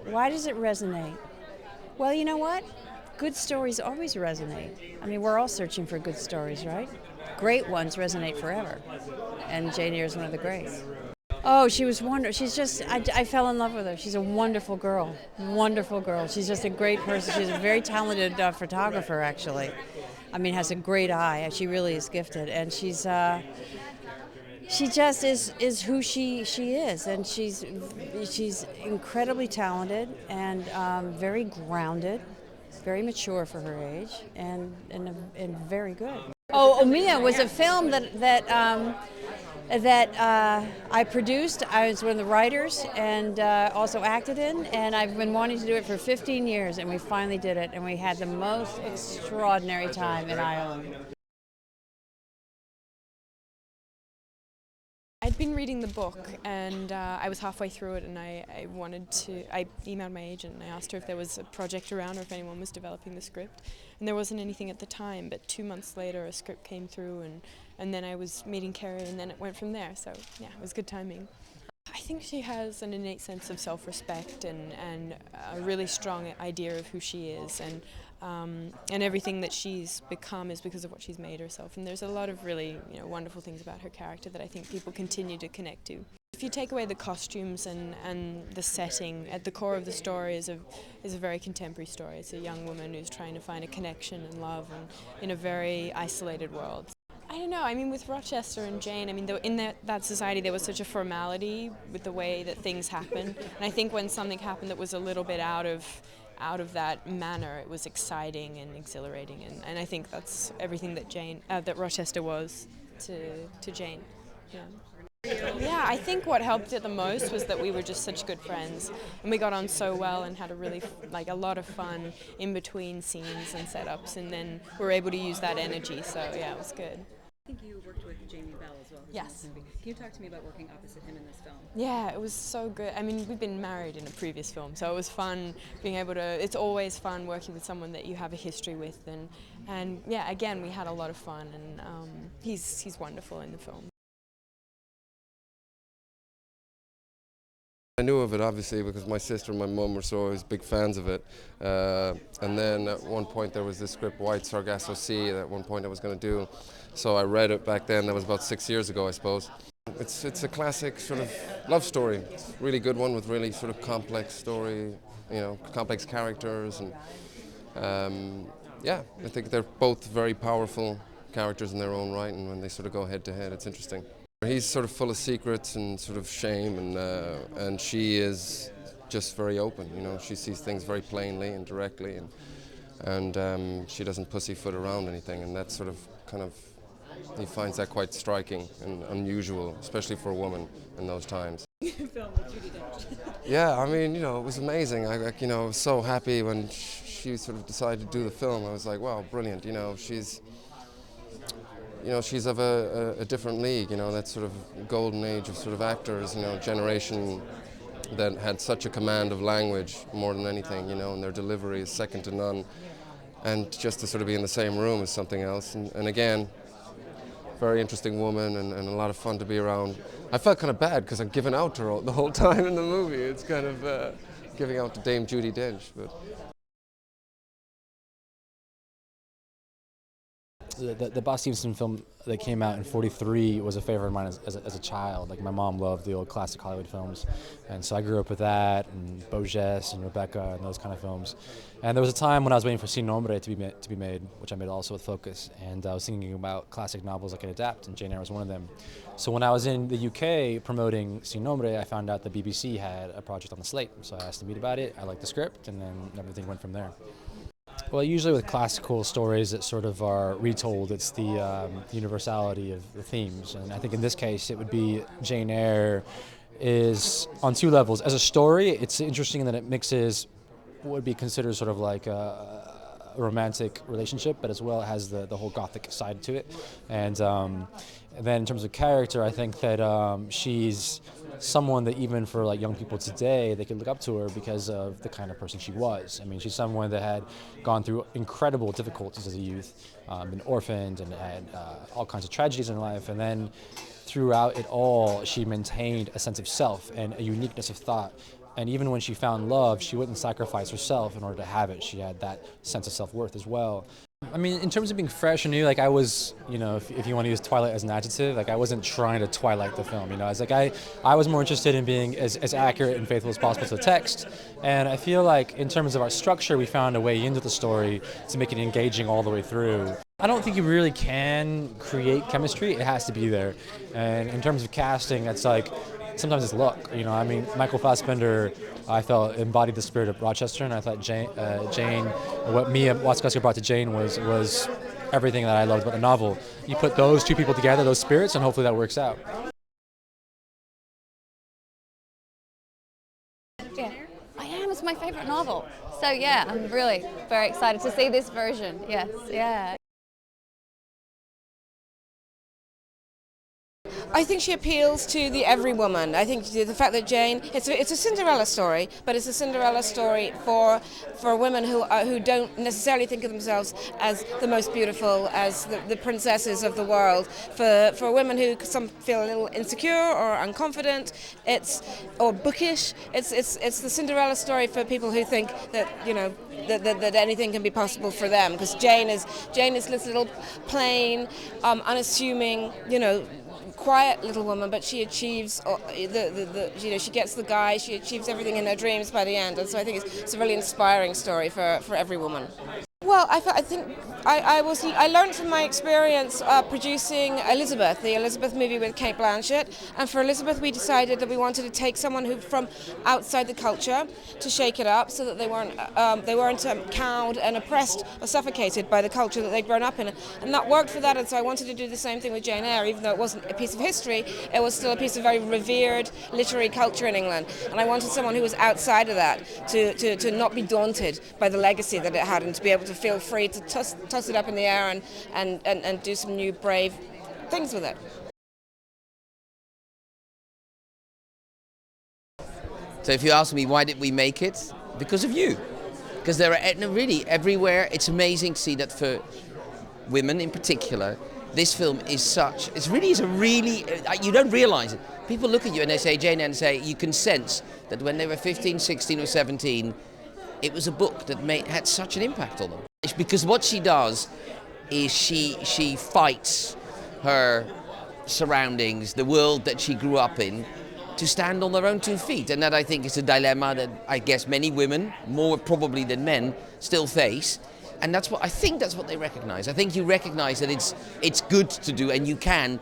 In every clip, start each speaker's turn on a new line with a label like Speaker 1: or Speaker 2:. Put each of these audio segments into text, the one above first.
Speaker 1: Why does it resonate? Well, you know what? Good stories always resonate. I mean, we're all searching for good stories, right? Great ones resonate forever. And Jane Eyre is one of the greats. Oh, she was wonderful. She's just, I fell in love with her. She's a wonderful girl. Wonderful girl. She's just a great person. She's a very talented photographer, actually. I mean, has a great eye. She really is gifted. And she just is who she is. And she's incredibly talented and very grounded, very mature for her age, and very good. Oh, Omiya was a film that I produced. I was one of the writers and also acted in, and I've been wanting to do it for 15 years, and we finally did it, and we had the most extraordinary time in Ireland.
Speaker 2: I'd been reading the book and I was halfway through it, and I emailed my agent and I asked her if there was a project around or if anyone was developing the script, and there wasn't anything at the time, but 2 months later a script came through, and then I was meeting Cary, and then it went from there, so yeah, it was good timing. I think she has an innate sense of self-respect and a really strong idea of who she is, and everything that she's become is because of what she's made herself. And there's a lot of really wonderful things about her character that I think people continue to connect to. If you take away the costumes and the setting, at the core of the story is a very contemporary story. It's a young woman who's trying to find a connection and love in a very isolated world. I don't know, I mean, with Rochester and Jane, I mean, in that society there was such a formality with the way that things happen, and I think when something happened that was a little bit out of that manner, it was exciting and exhilarating, and I think that's everything that Rochester was to Jane. Yeah. Yeah, I think what helped it the most was that we were just such good friends, and we got on so well and had a lot of fun in between scenes and setups, and then we were able to use that energy, so yeah, it was good.
Speaker 3: I think you worked with Jamie Bell as well.
Speaker 2: Yes.
Speaker 3: Can you talk to me about working opposite him in this film?
Speaker 2: Yeah, it was so good. I mean, we've been married in a previous film, so it was fun being able to, it's always fun working with someone that you have a history with, and yeah, again, we had a lot of fun, and he's wonderful in the film.
Speaker 4: I knew of it obviously because my sister and my mum were so always big fans of it, and then at one point there was this script, White Sargasso Sea, that at one point I was going to do, so I read it back then. That was about 6 years ago, I suppose. It's a classic sort of love story. It's a really good one with really sort of complex story, complex characters, and yeah, I think they're both very powerful characters in their own right, and when they sort of go head to head, it's interesting. He's sort of full of secrets and sort of shame, and she is just very open. She sees things very plainly and directly, and she doesn't pussyfoot around anything, and that's sort of he finds that quite striking and unusual, especially for a woman in those times. Yeah, I mean, it was amazing. I was so happy when she sort of decided to do the film. I was like, wow, brilliant. She's of a different league, that sort of golden age of sort of actors, generation that had such a command of language more than anything, and their delivery is second to none. And just to sort of be in the same room is something else. And again, very interesting woman and a lot of fun to be around. I felt kind of bad because I'm giving out to her the whole time in the movie. It's kind of giving out to Dame Judi Dench. But
Speaker 5: The Boss Stevenson film that came out in '43 was a favorite of mine as a child. Like, my mom loved the old classic Hollywood films, and so I grew up with that, and Bojes and Rebecca and those kind of films. And there was a time when I was waiting for Sin Nombre to be made, which I made also with Focus, and I was thinking about classic novels I could adapt, and Jane Eyre was one of them. So when I was in the UK promoting Sin Nombre, I found out the BBC had a project on the slate, so I asked to meet about it. I liked the script, and then everything went from there. Well, usually with classical stories that sort of are retold, it's the universality of the themes. And I think in this case, it would be Jane Eyre is on two levels. As a story, it's interesting that it mixes what would be considered sort of like a romantic relationship, but as well it has the whole Gothic side to it. And then in terms of character, I think that she's someone that even for like young people today, they could look up to her because of the kind of person she was. I mean, she's someone that had gone through incredible difficulties as a youth, been orphaned and had all kinds of tragedies in her life, and then throughout it all, she maintained a sense of self and a uniqueness of thought And even when she found love, she wouldn't sacrifice herself in order to have it. She had that sense of self-worth as well. I mean, in terms of being fresh and new, like I was, you know, if you want to use Twilight as an adjective, like I wasn't trying to Twilight the film, you know. It's like I was more interested in being as accurate and faithful as possible to the text. And I feel like in terms of our structure, we found a way into the story to make it engaging all the way through. I don't think you really can create chemistry. It has to be there. And in terms of casting, it's like, sometimes it's luck, you know. I mean, Michael Fassbender, I felt embodied the spirit of Rochester, and I thought Jane, what Mia Wasikowska brought to Jane was everything that I loved about the novel. You put those two people together, those spirits, and hopefully that works out.
Speaker 6: Yeah, I am. It's my favorite novel. So yeah, I'm really very excited to see this version. Yes, yeah.
Speaker 7: I think she appeals to the every woman. I think the fact that Jane, it's a Cinderella story, but it's a Cinderella story for women who don't necessarily think of themselves as the most beautiful, as the princesses of the world. For women who some feel a little insecure or unconfident, or bookish. It's the Cinderella story for people who think that, you know, that anything can be possible for them. Because Jane is this little plain, unassuming, you know, quiet little woman, but she achieves you know, she gets the guy, she achieves everything in her dreams by the end, and so I think it's a really inspiring story for every woman. Well, I think I learned from my experience producing Elizabeth, the Elizabeth movie with Cate Blanchett, and for Elizabeth we decided that we wanted to take someone who from outside the culture to shake it up, so that they weren't cowed and oppressed or suffocated by the culture that they'd grown up in, and that worked for that. And so I wanted to do the same thing with Jane Eyre, even though it wasn't a piece of history, it was still a piece of very revered literary culture in England, and I wanted someone who was outside of that to not be daunted by the legacy that it had, and to be able to feel free to toss it up in the air and do some new brave things with it.
Speaker 8: So if you ask me why did we make it, because of you. Because there are really everywhere. It's amazing to see that for women in particular, this film is you don't realize it. People look at you and they say Jane Eyre, and say you can sense that when they were 15, 16 or 17, it was a book that had such an impact on them. It's because what she does is she fights her surroundings, the world that she grew up in, to stand on their own 2 feet. And that, I think, is a dilemma that I guess many women, more probably than men, still face. And that's what they recognize. I think you recognize that it's good to do, and you can.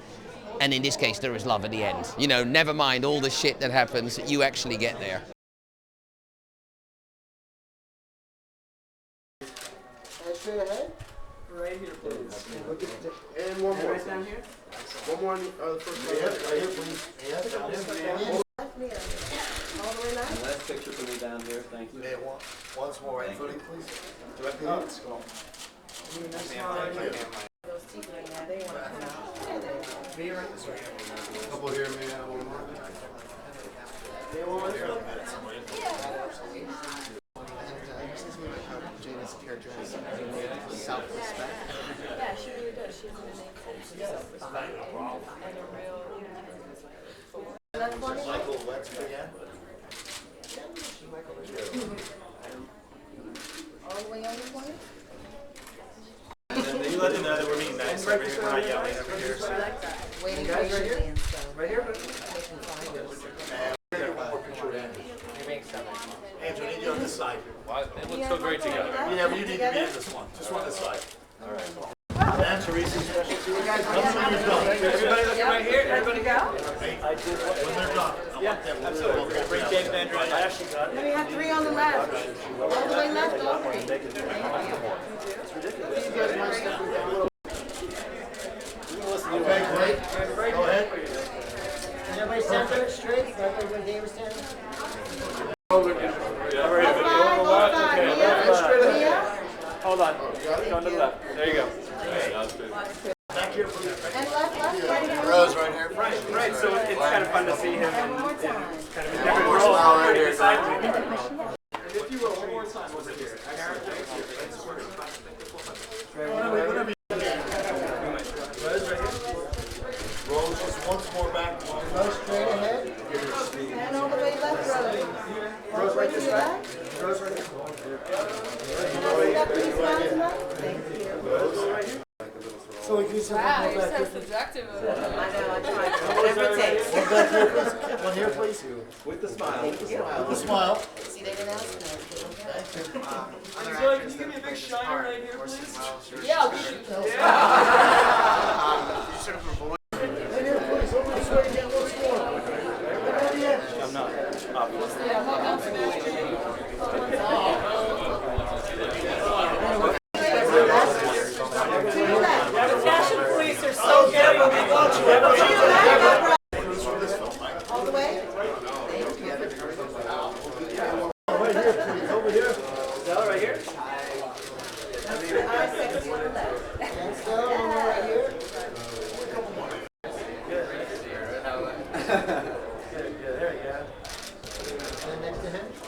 Speaker 8: And in this case, there is love at the end. You know, never mind all the shit that happens, you actually get there.
Speaker 9: Straight ahead. Right here, please. And one more. Right down here. One more on the first one. Right here, please. Yes, down here. All the way left. Last picture for me down here. Thank you. Once more, right footing, please. Directly up. Let's go. Those teeth right now, they want to come out. Me right this way. Couple here, maybe one more. They want to Jane's character has self-respect.
Speaker 2: Yeah, she really does. She's an innate self-respect and a real.
Speaker 9: Michael, let's begin.
Speaker 6: All the way over for you?
Speaker 10: And then you let them know that we're being nice over here, we're not yelling over here. So.
Speaker 6: Waiting patiently and stuff.
Speaker 9: Right here, one more picture with Andrew. Andrew, I need you on this side.
Speaker 10: It looks so great together.
Speaker 9: Yeah, but you need to be in this one. Just one this side. All right. And Teresa's special.
Speaker 10: Everybody looking right here. Everybody go.
Speaker 9: When they're done.
Speaker 10: Yeah, absolutely. Bring James Andrew on left.
Speaker 6: Then we have 3 on the left. All the way left, all 3. Thank you.
Speaker 9: Okay, great. Go ahead. Everybody stand there straight. Everybody David stand.
Speaker 10: Hold on. Go to the left. There you go.
Speaker 9: Back here, please.
Speaker 6: And left, right here.
Speaker 9: Rose right here.
Speaker 10: Right. So it's kind of fun to see him in kind of a
Speaker 9: One
Speaker 10: different
Speaker 9: more
Speaker 10: role.
Speaker 9: smile right here.
Speaker 10: If you will, one more time. Was it here?
Speaker 9: Rose, just once more back.
Speaker 6: Go straight ahead. And all the way left, Rose.
Speaker 9: So we can use
Speaker 6: Wow, you're so seductive.
Speaker 7: I know, I tried. Whatever it takes.
Speaker 9: one back here, please. One here, please.
Speaker 10: With the smile.
Speaker 9: With the smile.
Speaker 7: See, they didn't ask me.
Speaker 10: Zoe, can you give me a big shiner right here, please?
Speaker 6: Yeah, I'll give you.
Speaker 9: Right here, please. Over this way again, once more. Right here.
Speaker 10: I'm not.
Speaker 11: Fashion police are so good.
Speaker 7: All the way?
Speaker 9: Right here, please. Over here.
Speaker 10: Stella, right here.
Speaker 9: Stella, right here.
Speaker 10: Good, there you go.
Speaker 9: And next to him.